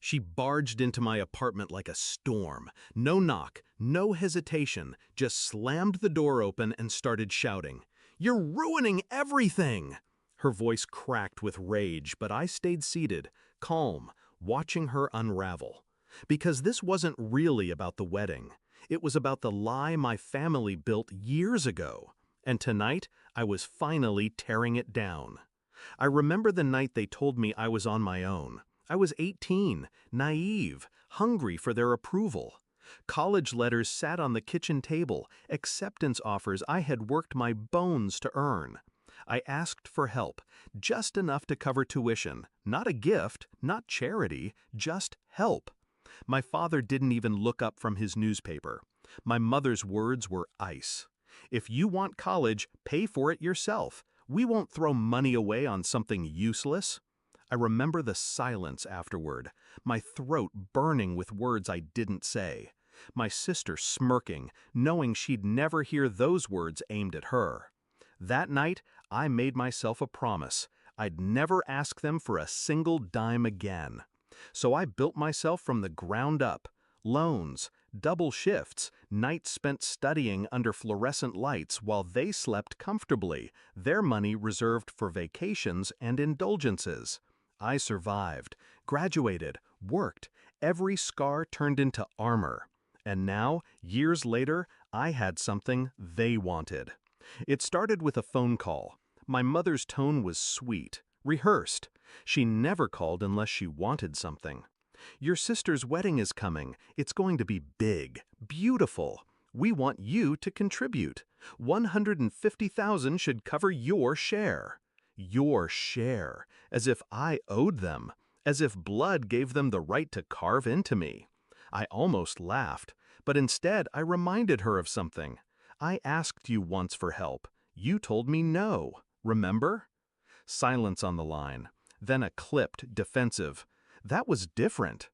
She barged into my apartment like a storm. No knock, no hesitation, just slammed the door open and started shouting, "You're ruining everything!" Her voice cracked with rage, but I stayed seated, calm, watching her unravel. Because this wasn't really about the wedding. It was about the lie my family built years ago. And tonight, I was finally tearing it down. I remember the night they told me I was on my own. I was 18, naive, hungry for their approval. College letters sat on the kitchen table, acceptance offers I had worked my bones to earn. I asked for help, just enough to cover tuition, not a gift, not charity, just help. My father didn't even look up from his newspaper. My mother's words were ice. "If you want college, pay for it yourself. We won't throw money away on something useless." I remember the silence afterward, my throat burning with words I didn't say. My sister smirking, knowing she'd never hear those words aimed at her. That night, I made myself a promise. I'd never ask them for a single dime again. So I built myself from the ground up. Loans, double shifts, nights spent studying under fluorescent lights while they slept comfortably, their money reserved for vacations and indulgences. I survived, graduated, worked, every scar turned into armor. And now, years later, I had something they wanted. It started with a phone call. My mother's tone was sweet, rehearsed. She never called unless she wanted something. "Your sister's wedding is coming. It's going to be big, beautiful. We want you to contribute. 150,000 should cover your share." Your share, as if I owed them, as if blood gave them the right to carve into me. I almost laughed, but instead I reminded her of something. "I asked you once for help. You told me no. Remember?" Silence on the line. Then a clipped, defensive, "That was different."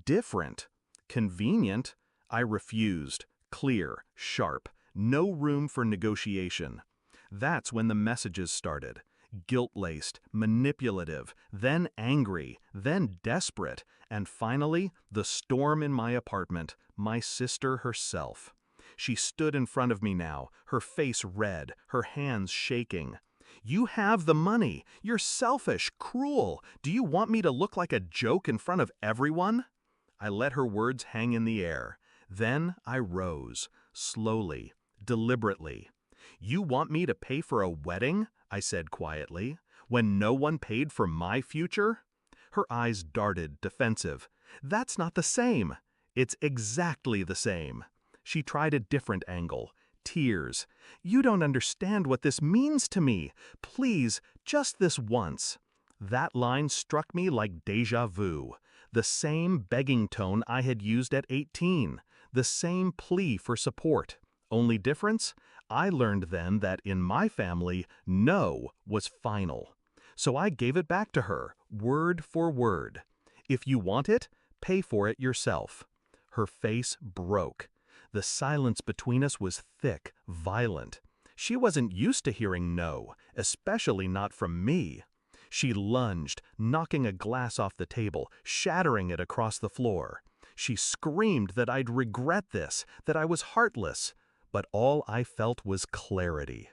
Different. Convenient. I refused. Clear, sharp, no room for negotiation. That's when the messages started. Guilt-laced, manipulative, then angry, then desperate, and finally, the storm in my apartment, my sister herself. She stood in front of me now, her face red, her hands shaking. "You have the money. You're selfish, cruel. Do you want me to look like a joke in front of everyone?" I let her words hang in the air. Then I rose, slowly, deliberately. "You want me to pay for a wedding?" I said quietly, "when no one paid for my future?" Her eyes darted, defensive. "That's not the same." "It's exactly the same." She tried a different angle. Tears. "You don't understand what this means to me. Please, just this once." That line struck me like déjà vu. The same begging tone I had used at 18. The same plea for support. Only difference? I learned then that in my family, no was final. So I gave it back to her, word for word. "If you want it, pay for it yourself." Her face broke. The silence between us was thick, violent. She wasn't used to hearing no, especially not from me. She lunged, knocking a glass off the table, shattering it across the floor. She screamed that I'd regret this, that I was heartless. But all I felt was clarity.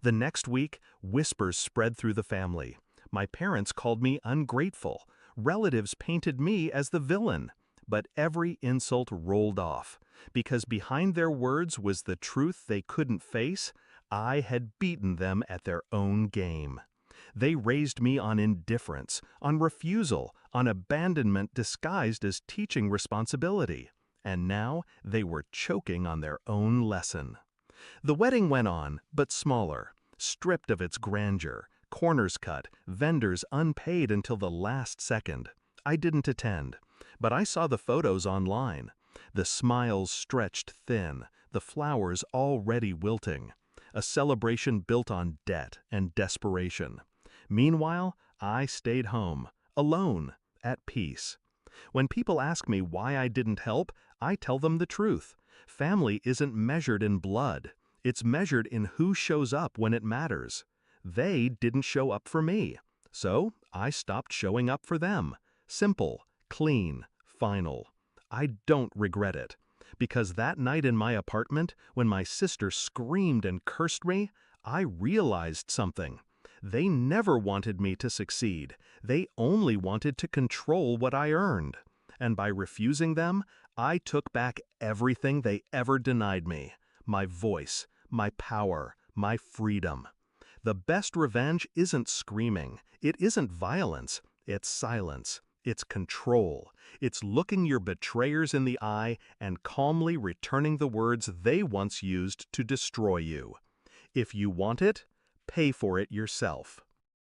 The next week, whispers spread through the family. My parents called me ungrateful. Relatives painted me as the villain. But every insult rolled off, because behind their words was the truth they couldn't face. I had beaten them at their own game. They raised me on indifference, on refusal, on abandonment disguised as teaching responsibility. And now they were choking on their own lesson. The wedding went on, but smaller, stripped of its grandeur, corners cut, vendors unpaid until the last second. I didn't attend, but I saw the photos online. The smiles stretched thin, the flowers already wilting. A celebration built on debt and desperation. Meanwhile, I stayed home, alone, at peace. When people ask me why I didn't help, I tell them the truth. Family isn't measured in blood. It's measured in who shows up when it matters. They didn't show up for me, so I stopped showing up for them. Simple, Clean, final. I don't regret it. Because that night in my apartment, when my sister screamed and cursed me, I realized something. They never wanted me to succeed. They only wanted to control what I earned. And by refusing them, I took back everything they ever denied me. My voice, my power, my freedom. The best revenge isn't screaming. It isn't violence. It's silence. It's control. It's looking your betrayers in the eye and calmly returning the words they once used to destroy you. If you want it, pay for it yourself.